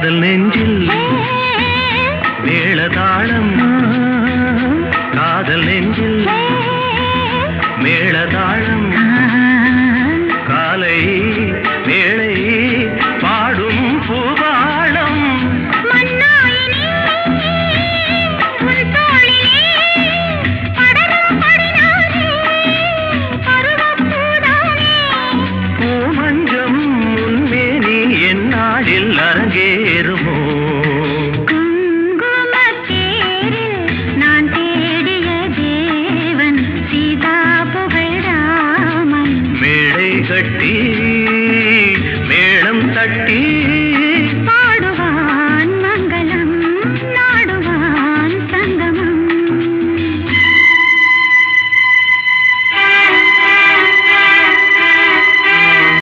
காதல் நெஞ்சில் மேளதாளம் காதல் நெஞ்சில் மேளதாளம் காலை வேளை பாடும் பூபாளம் பூமஞ்சம் முன்மேனி என்னாளில் அரங்கேறும்